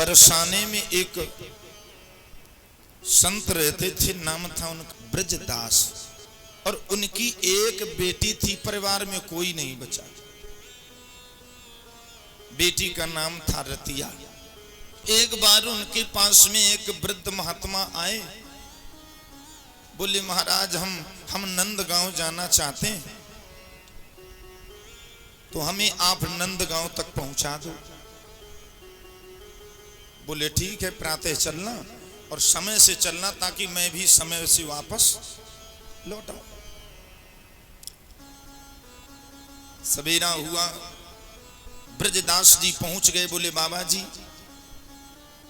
बरसाने में एक संत रहते थे, नाम था उनका ब्रजदास, और उनकी एक बेटी थी, परिवार में कोई नहीं बचा। बेटी का नाम था रतिया। एक बार उनके पास में एक वृद्ध महात्मा आए, बोले महाराज हम नंदगांव जाना चाहते हैं, तो हमें आप नंदगांव तक पहुंचा दो। बोले ठीक है, प्रातः चलना और समय से चलना, ताकि मैं भी समय से वापस लौट आऊं। सवेरा हुआ, ब्रजदास जी पहुंच गए। बोले बाबा जी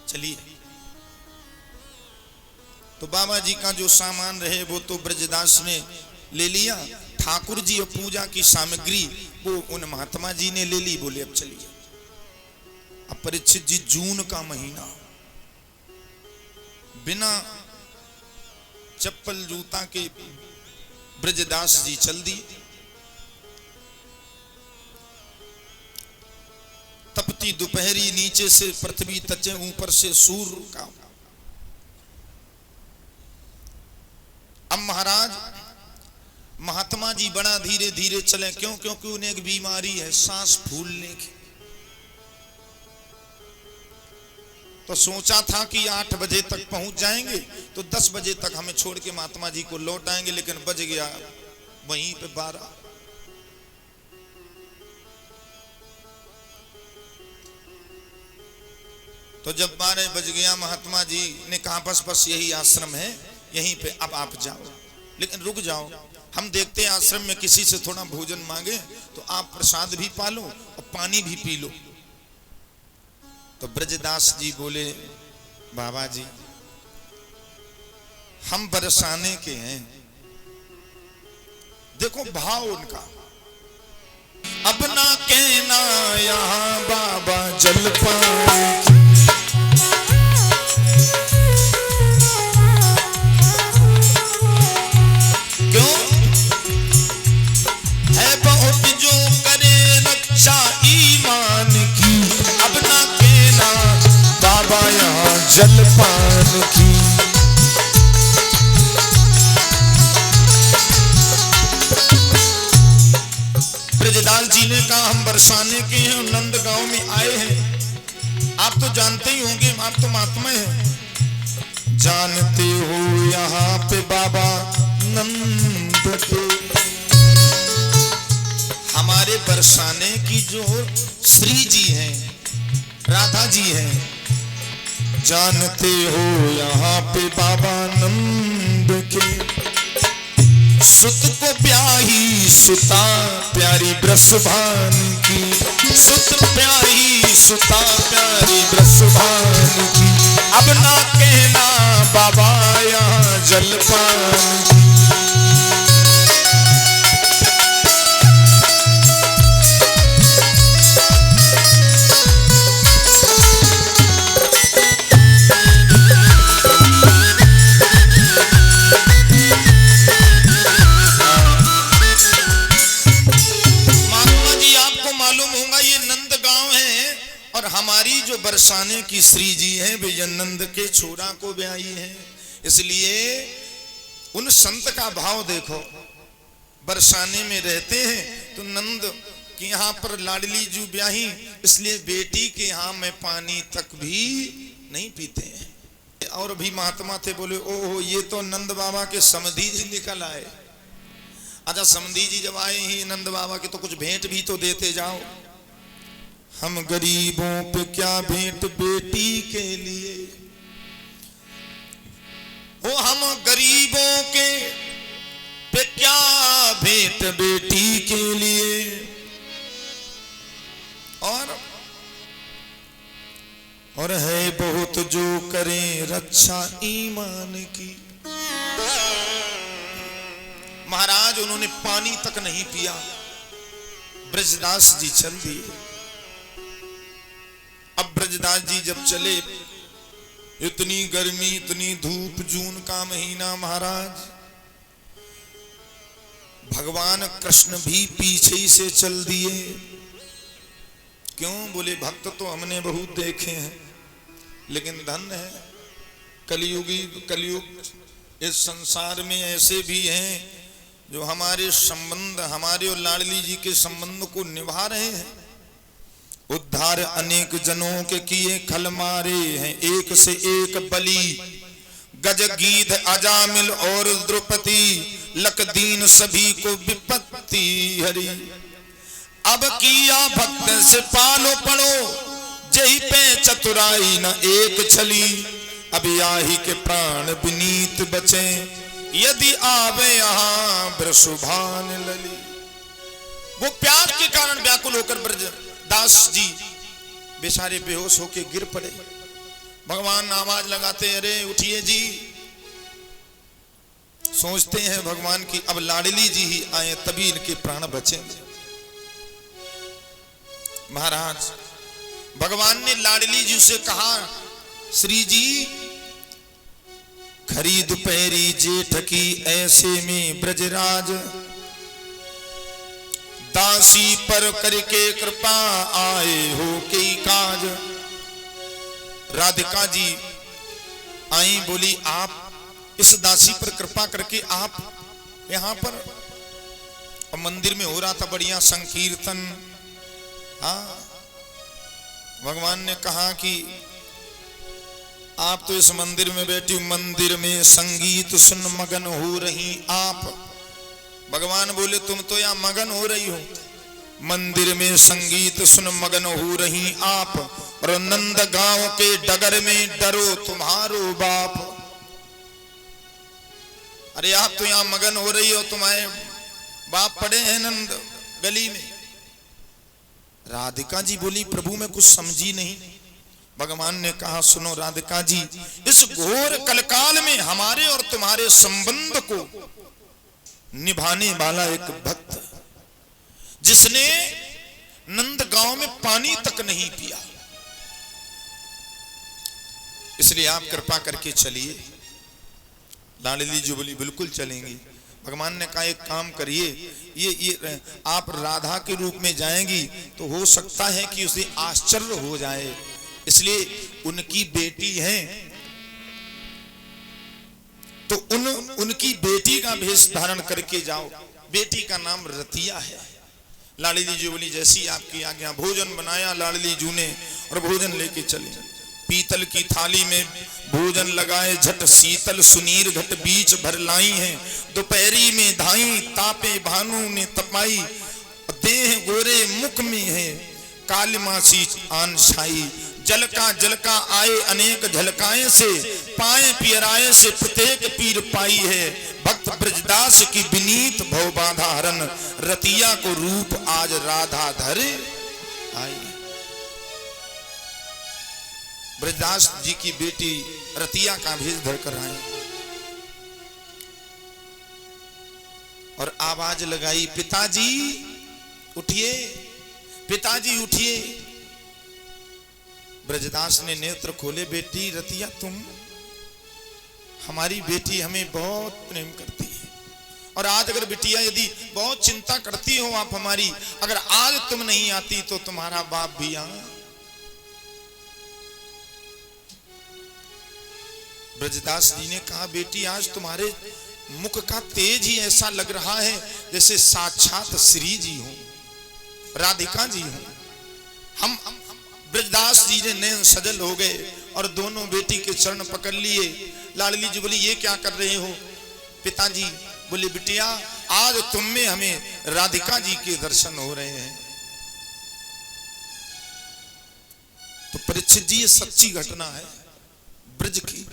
चलिए। तो बाबा जी का जो सामान रहे वो तो ब्रजदास ने ले लिया, ठाकुर जी और पूजा की सामग्री वो उन महात्मा जी ने ले ली। बोले अब चलिए। अब परीक्षित जी, जून का महीना, बिना चप्पल जूता के ब्रजदास जी चल दिए। तपती दोपहरी, नीचे से पृथ्वी तचे, ऊपर से सूर्य का। अब महाराज महात्मा जी बड़ा धीरे धीरे चले, क्यों? क्योंकि उन्हें एक बीमारी है, सांस फूलने की। तो सोचा था कि 8 बजे तक पहुंच जाएंगे, तो 10 बजे तक हमें छोड़ के महात्मा जी को लौट आएंगे, लेकिन बज गया वहीं पे 12। तो जब 12 बज गया, महात्मा जी ने कहा बस यही आश्रम है, यहीं पे अब आप जाओ, लेकिन रुक जाओ, हम देखते हैं आश्रम में किसी से थोड़ा भोजन मांगे तो आप प्रसाद भी पालो और पानी भी पी लो। तो ब्रजदास जी बोले बाबा जी हम बरसाने के हैं। देखो भाव उनका, अब ना कहना यहाँ बाबा जल पाए, ईमान की, अब ना कहना बाबा यहाँ जलपान की। ब्रजदास जी ने कहा हम बरसाने के हैं, नंदगांव में आए हैं। आप तो जानते ही होंगे, आप तो महात्मा हैं, जानते हो यहाँ पे बाबा नंद के, हमारे बरसाने की जो श्री जी हैं, राधा जी हैं, जानते हो यहाँ पे बाबा नंद के। सुत को ब्याही सुता प्यारी ब्रसभान की, सुत प्याही सुता प्यारी ब्रसभान की, अब ना कहना बाबा यहाँ जलपान की। हमारी जो बरसाने की श्री जी है वे नंद के छोरा को ब्याही है, इसलिए उन संत का भाव देखो। बरसाने में रहते हैं तो नंद के यहाँ पर लाडली जू ब्याही, इसलिए बेटी के यहाँ में पानी तक भी नहीं पीते हैं। और भी महात्मा थे, बोले ओहो ये तो नंद बाबा के समधी जी निकल आए। अच्छा समधी जी जब आए ही नंद बाबा के, तो कुछ भेंट भी तो देते जाओ। हम गरीबों पे क्या भेंट बेटी के लिए, ओ हम गरीबों के पे क्या भेंट बेटी के लिए। और है बहुत जो करें रक्षा ईमान की। महाराज उन्होंने पानी तक नहीं पिया, ब्रजदास जी चल दिए। अब ब्रजदास जी जब चले, इतनी गर्मी, इतनी धूप, जून का महीना, महाराज भगवान कृष्ण भी पीछे ही से चल दिए। क्यों? बोले भक्त तो हमने बहुत देखे हैं, लेकिन धन्य है कलयुग इस संसार में ऐसे भी हैं जो हमारे संबंध, हमारे और लाडली जी के संबंध को निभा रहे हैं। उद्धार अनेक जनों के किए खल मारे हैं, एक से एक बलि गज गीध अजामिल और द्रौपदी लक दीन सभी को विपत्ति हरी। अब किया भक्त से पालो पड़ो जही पे चतुराई न एक छली। अब याही के प्राण विनीत बचे यदि आवे यहाँ ब्रशुभान लली। वो प्यार के कारण व्याकुल होकर ब्रजदास जी बेचारे बेहोश होके गिर पड़े। भगवान आवाज लगाते अरे उठिए जी। सोचते हैं भगवान की अब लाडली जी ही आए तभी इनके प्राण बचेंगे। महाराज भगवान ने लाडली जी से कहा श्री जी खरीद पैरी जेठ की ऐसे में ब्रजराज दासी पर करके कृपा आए हो के काज। राधिका जी आई बोली आप इस दासी पर कृपा करके आप यहां पर। और मंदिर में हो रहा था बढ़िया संकीर्तन। हाँ भगवान ने कहा कि आप तो इस मंदिर में बैठी, मंदिर में संगीत सुन मगन हो रही आप। भगवान बोले तुम तो यहां मगन हो रही हो, मंदिर में संगीत सुन मगन हो रही आप, और नंद गांव के डगर में डरो तुम्हारो बाप। अरे आप तो यहां मगन हो रही हो, तुम्हारे बाप पड़े हैं नंद गली में। राधिका जी बोली प्रभु मैं कुछ समझी नहीं। भगवान ने कहा सुनो राधिका जी, इस घोर कलकाल में हमारे और तुम्हारे संबंध को निभाने वाला एक भक्त जिसने नंद गांव में पानी तक नहीं पिया, इसलिए आप कृपा करके चलिए। लाडली जी बोली बिल्कुल चलेंगी। भगवान ने कहा एक काम करिए, ये आप राधा के रूप में जाएंगी तो हो सकता है कि उसे आश्चर्य हो जाए, इसलिए उनकी बेटी है तो उनकी बेटी का भेष धारण करके जाओ। बेटी का नाम रतिया है। लाडली जी बोली जैसी आपकी आज्ञा। भोजन बनाया लाडली जी ने और भोजन लेके चले। पीतल की थाली में भोजन लगाए, झट शीतल सुनीर घट बीच भर लाई है। दोपहरी में धाई तापे भानु ने तपाई, देह गोरे मुख में है काली मासी आन छाई। जलका आए अनेक झलकाएं से, पाए पियराए से प्रत्येक पीर पाई है। भक्त ब्रजदास की विनीत भव बाधा हरन, रतिया को रूप आज राधा धरे आई। ब्रजदास जी की बेटी रतिया का भेष धर कर आई और आवाज लगाई पिताजी उठिए, पिताजी उठिए। ब्रजदास ने नेत्र खोले, बेटी रतिया तुम, हमारी बेटी हमें बहुत प्रेम करती है और आज अगर बिटिया यदि बहुत चिंता करती हो आप हमारी, अगर आज तुम नहीं आती तो तुम्हारा बाप भी यहाँ। ब्रजदास जी ने कहा बेटी आज तुम्हारे मुख का तेज ही ऐसा लग रहा है जैसे साक्षात श्री जी हो, राधिका जी हो। हम ब्रजदास जी ने नैन सजल हो गए और दोनों बेटी के चरण पकड़ लिए। लाडली जी बोली ये क्या कर रहे हो पिताजी? बोले बिटिया आज तुम में हमें राधिका जी के दर्शन हो रहे हैं। तो परीक्षित जी ये सच्ची घटना है ब्रज की।